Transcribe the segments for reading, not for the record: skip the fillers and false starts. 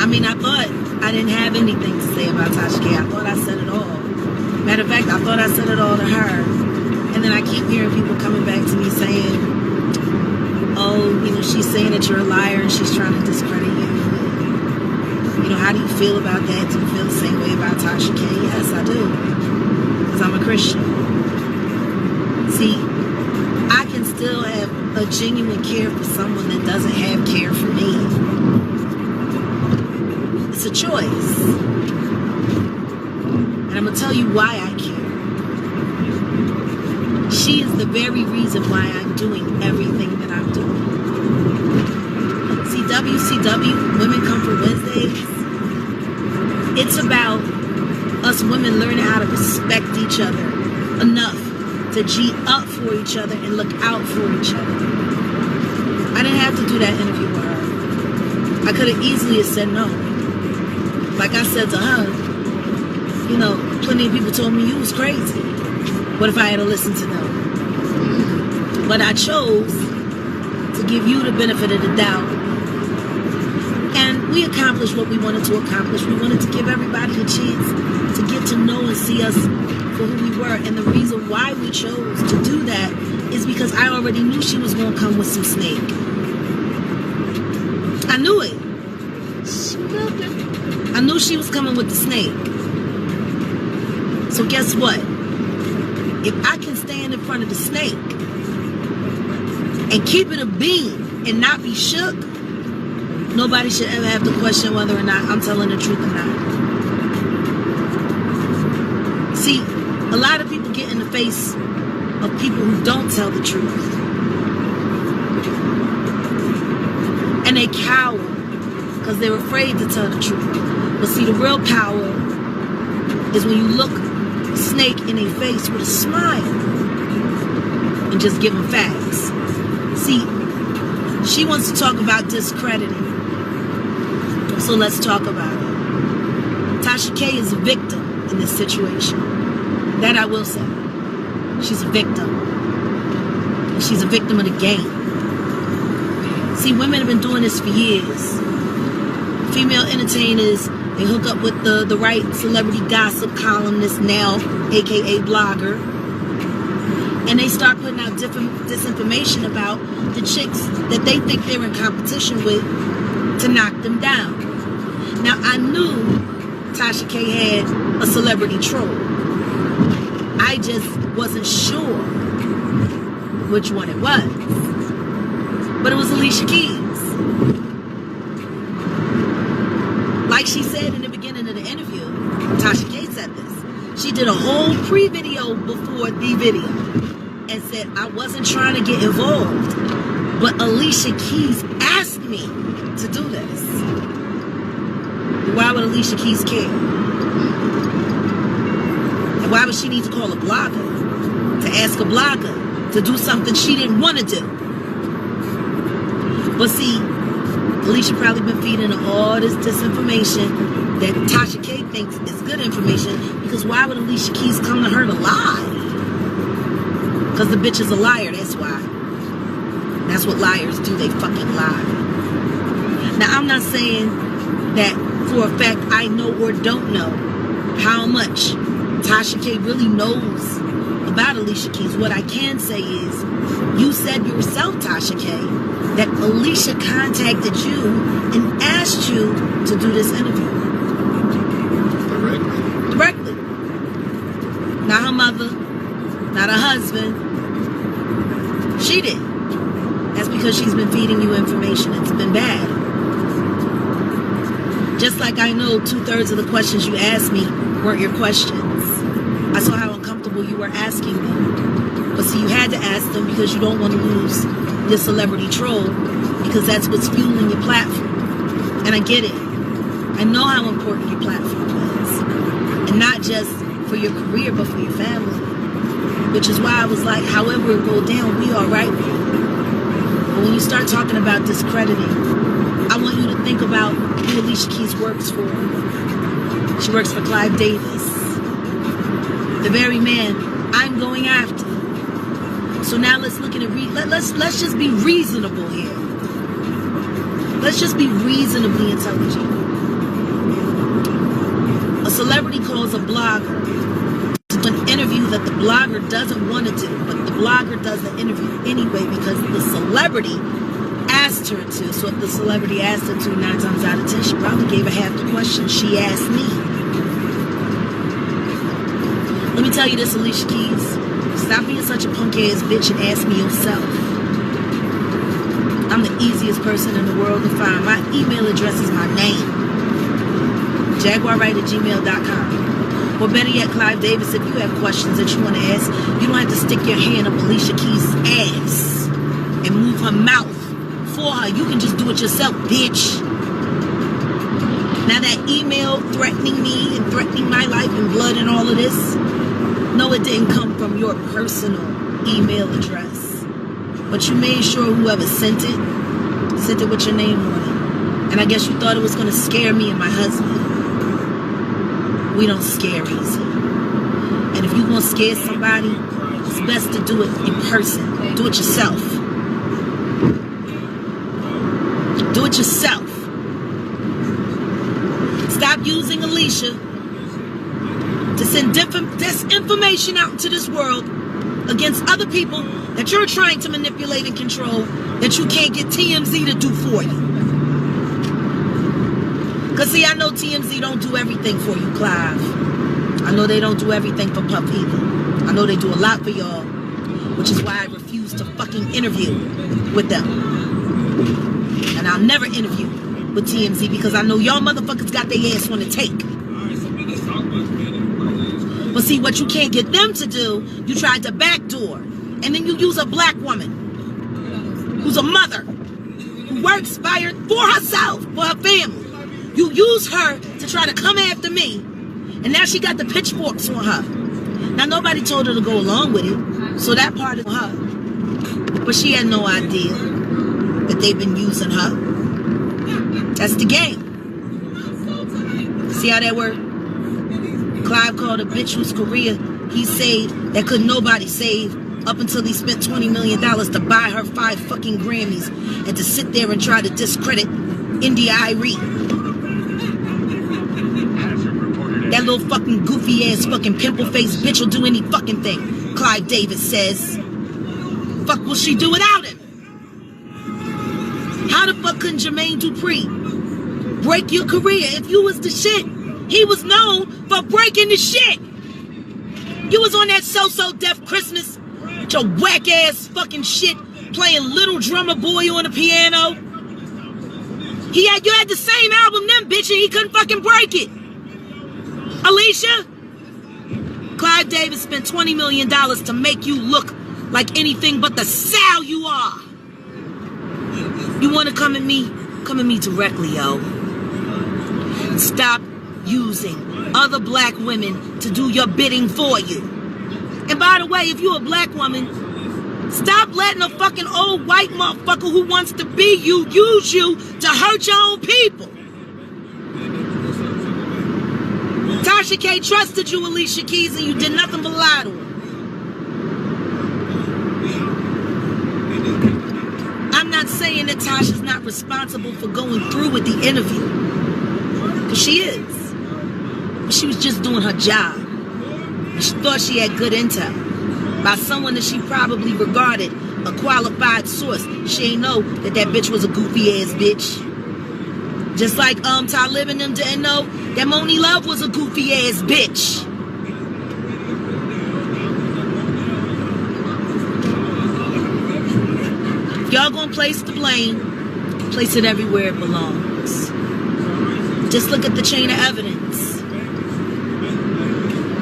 mean, I thought I didn't have anything to say about Tasha K. I thought I said it all. Matter of fact, I thought I said it all to her. And then I keep hearing people coming back to me saying, oh, you know, she's saying that you're a liar and she's trying to discredit you. You know, how do you feel about that? Do you feel the same way about Tasha K? Yes, I do. Because I'm a Christian. See, I can still have a genuine care for someone that doesn't have care for me. It's a choice. And I'm going to tell you why I care. She is the very reason why I'm doing everything that I'm doing. See, WCW, Women Come for Wednesdays, it's about us women learning how to respect each other enough to G up for each other and look out for each other. I didn't have to do that interview with her. I could have easily said no. Like I said to her, you know, plenty of people told me you was crazy. What if I had to listen to them? But I chose to give you the benefit of the doubt. And we accomplished what we wanted to accomplish. We wanted to give everybody a chance to get to know and see us for who we were. And the reason why we chose to do that is because I already knew she was going to come with some snake. I knew it. I knew she was coming with the snake. So guess what? If I can stand in front of the snake and keep it a bean and not be shook, nobody should ever have to question whether or not I'm telling the truth or not. See, a lot of people get in the face of people who don't tell the truth. And they cower because they're afraid to tell the truth. But see, the real power is when you look a snake in their face with a smile and just give them facts. See, she wants to talk about discrediting. So let's talk about it. Tasha K is a victim in this situation. That I will say. She's a victim. And she's a victim of the game. See, women have been doing this for years. Female entertainers, they hook up with the RKelly celebrity gossip columnist now, aka blogger. And they start putting out disinformation about the chicks that they think they're in competition with to knock them down. Now, I knew Tasha K had a celebrity troll. I just wasn't sure which one it was. But it was Alicia Keys. Like she said in the beginning of the interview, Tasha K said this. She did a whole pre-video before the video and said, I wasn't trying to get involved, but Alicia Keys asked me to do this. Why would Alicia Keys care? And why would she need to call a blogger to ask a blogger to do something she didn't want to do? But see, Alicia probably been feeding her all this disinformation that Tasha K thinks is good information, because why would Alicia Keys come to her to lie? Because the bitch is a liar, that's why. That's what liars do, they fucking lie. Now, I'm not saying that for a fact I know or don't know how much Tasha K really knows about Alicia Keys. What I can say is, you said yourself, Tasha K, that Alicia contacted you and asked you to do this interview. Directly. Not her mother, not her husband. She did. That's because she's been feeding you information. It's been bad. Just like I know 2/3 of the questions you asked me weren't your questions. I saw how uncomfortable you were asking them. But see, you had to ask them because you don't want to lose your celebrity troll, because that's what's fueling your platform. And I get it. I know how important your platform is. And not just for your career, but for your family. Which is why I was like, however it go down, we all right. But when you start talking about discrediting, I want you to think about who Alicia Keys works for. She works for Clive Davis, the very man I'm going after. So now let's look at it. Let's just be reasonable here. Let's just be reasonably intelligent. A celebrity calls a blogger to do an interview that the blogger doesn't want to do, but the blogger does the interview anyway because the celebrity asked her to. So if the celebrity asked her to, 9 times out of 10, she probably gave her half the question she asked me. Let me tell you this, Alicia Keys. Stop being such a punk-ass bitch and ask me yourself. I'm the easiest person in the world to find. My email address is my name. JAGUAR@gmail.com. Or better yet, Clive Davis, if you have questions that you want to ask, you don't have to stick your hand up Alicia Keys' ass and move her mouth for her. You can just do it yourself, bitch. Now that email threatening me and threatening my life and blood and all of this, no, it didn't come from your personal email address. But you made sure whoever sent it with your name on it. And I guess you thought it was going to scare me and my husband. We don't scare easy. And if you want to scare somebody, it's best to do it in person. Do it yourself. Do it yourself. Stop using Alicia to send disinformation out into this world against other people that you're trying to manipulate and control that you can't get TMZ to do for you. Because see, I know TMZ don't do everything for you, Clive. I know they don't do everything for Puff either. I know they do a lot for y'all, which is why I refuse to fucking interview with them. And I'll never interview with TMZ because I know y'all motherfuckers got their ass on the take. But see, what you can't get them to do, you tried to backdoor. And then you use a black woman who's a mother, who works for herself, for her family. You use her to try to come after me. And now she got the pitchforks on her. Now, nobody told her to go along with it. So that part is her. But she had no idea that they've been using her. That's the game. See how that worked? Clive called a bitch whose career he saved that could nobody save up until he spent $20 million to buy her 5 fucking Grammys and to sit there and try to discredit India Irie. That little fucking goofy ass fucking pimple faced bitch will do any fucking thing, Clive Davis says. Fuck will she do without him? How the fuck couldn't Jermaine Dupri break your career if you was the shit? He was known for breaking the shit. You was on that So-So Def Christmas with your whack ass fucking shit playing Little Drummer Boy on the piano. You had the same album then, bitch, and he couldn't fucking break it. Alicia, Clive Davis spent $20 million to make you look like anything but the sow you are. You want to come at me? Come at me directly, yo. Stop using other black women to do your bidding for you. And by the way, if you're a black woman, stop letting a fucking old white motherfucker who wants to be you use you to hurt your own people. Tasha K trusted you, Alicia Keys, and you did nothing but lie to her. I'm not saying that Tasha's not responsible for going through with the interview, because she is. But she was just doing her job. And she thought she had good intel by someone that she probably regarded a qualified source. She ain't know that that bitch was a goofy ass bitch. Just like Talib and them didn't know that Moni Love was a goofy ass bitch. If y'all gonna place the blame, place it everywhere it belongs. Just look at the chain of evidence.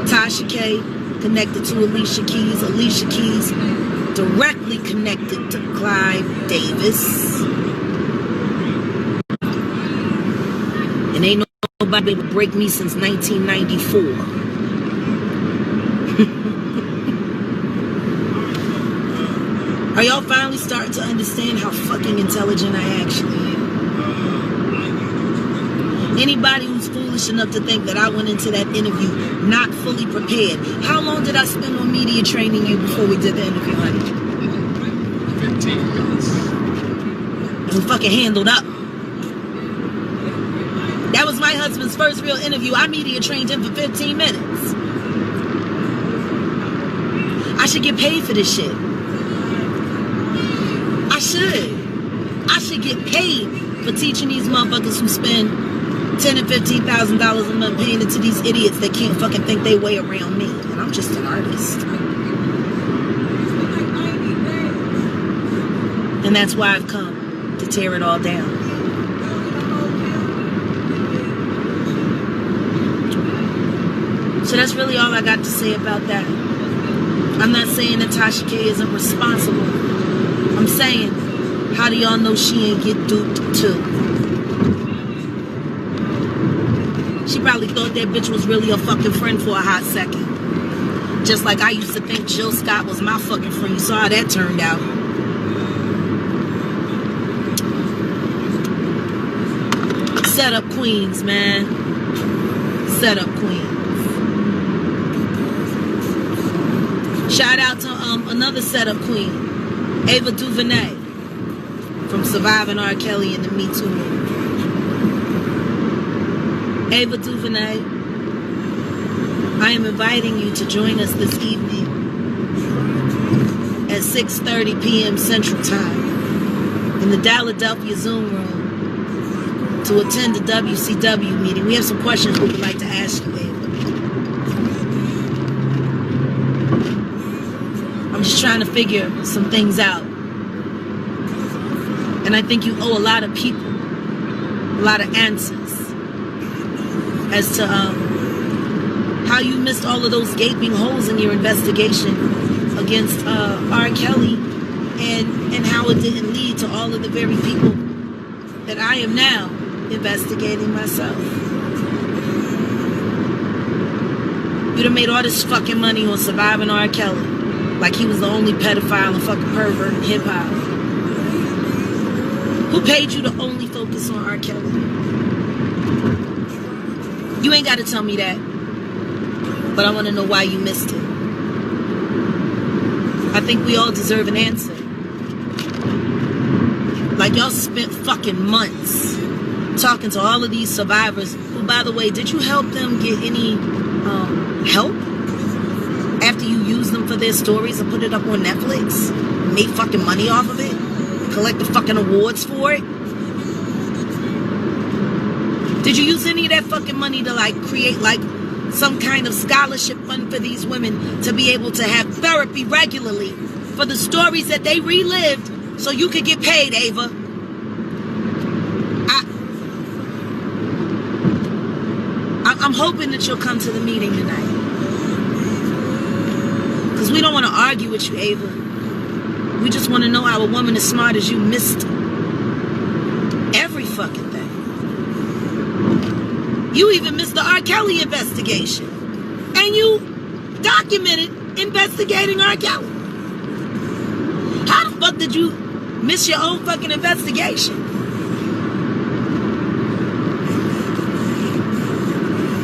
Tasha K connected to Alicia Keys. Alicia Keys directly connected to Clive Davis. And ain't nobody able to break me since 1994. Are y'all finally starting to understand how fucking intelligent I actually am? Anybody who's foolish enough to think that I went into that interview not fully prepared. How long did I spend on media training you before we did the interview, honey? 15 minutes. And we fucking handled up. That was my husband's first real interview, I media trained him for 15 minutes. I should get paid for this shit. I should. I should get paid for teaching these motherfuckers who spend $10,000 and $15,000 a month paying it to these idiots that can't fucking think they way around me. And I'm just an artist. And that's why I've come to tear it all down. So that's really all I got to say about that. I'm not saying that Tasha K isn't responsible. I'm saying, how do y'all know she ain't get duped too? She probably thought that bitch was really a fucking friend for a hot second. Just like I used to think Jill Scott was my fucking friend. You saw how that turned out. Set up queens, man. Set up queens. Shout out to another setup queen, Ava DuVernay, from Surviving R. Kelly and the Me Too movement. Ava DuVernay, I am inviting you to join us this evening at 6:30 p.m. Central Time in the Philadelphia Zoom room to attend the WCW meeting. We have some questions we would like to ask you, Ava. I'm just trying to figure some things out. And I think you owe a lot of people a lot of answers as to how you missed all of those gaping holes in your investigation against R. Kelly, and how it didn't lead to all of the very people that I am now investigating myself. You'd have made all this fucking money on Surviving R. Kelly, like he was the only pedophile and fucking pervert in hip-hop. Who paid you to only focus on R. Kelly? You ain't got to tell me that, but I want to know why you missed it. I think we all deserve an answer. Like, y'all spent fucking months talking to all of these survivors who, by the way, did you help them get any help after you used them for their stories and put it up on Netflix? Made fucking money off of it? Collect the fucking awards for it? Did you use any of that fucking money to like create like some kind of scholarship fund for these women to be able to have therapy regularly for the stories that they relived so you could get paid, Ava? I'm hoping that you'll come to the meeting tonight, because we don't want to argue with you, Ava. We just want to know how a woman as smart as you missed every fucking thing. You even missed the R. Kelly investigation. And you documented investigating R. Kelly. How the fuck did you miss your own fucking investigation?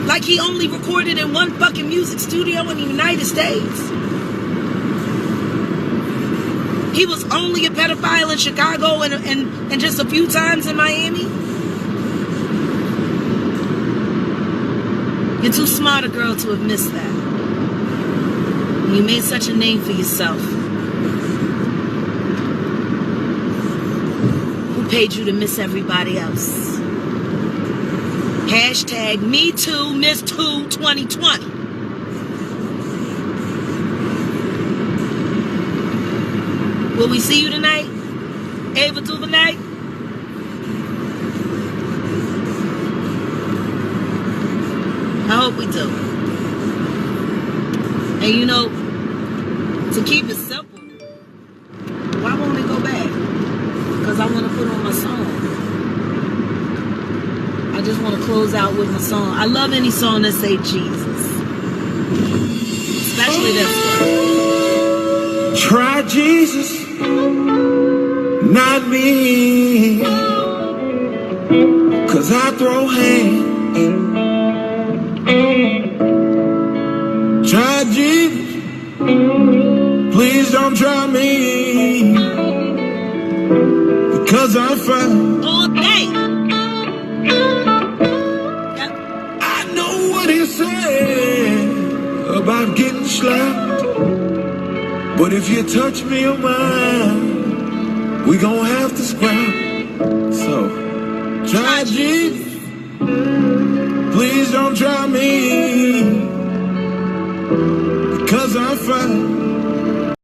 Like he only recorded in one fucking music studio in the United States. He was only a pedophile in Chicago and just a few times in Miami. You're too smart a girl to have missed that. You made such a name for yourself. Who paid you to miss everybody else? Hashtag Me Too Miss Too 2020. Will we see you tonight, Ava DuVernay? I hope we do. And you know, to keep it simple, why won't it go back? Because I want to put on my song. I just want to close out with my song. I love any song that say Jesus. Especially this one. Try Jesus, not me. 'Cause I throw hands. Try Jesus, please don't try me. Because I'm fine. All day. Got slap. But if you touch me or mine, we gon' have to scrap. So, try Jesus. Please don't try me. Cause I'm fine.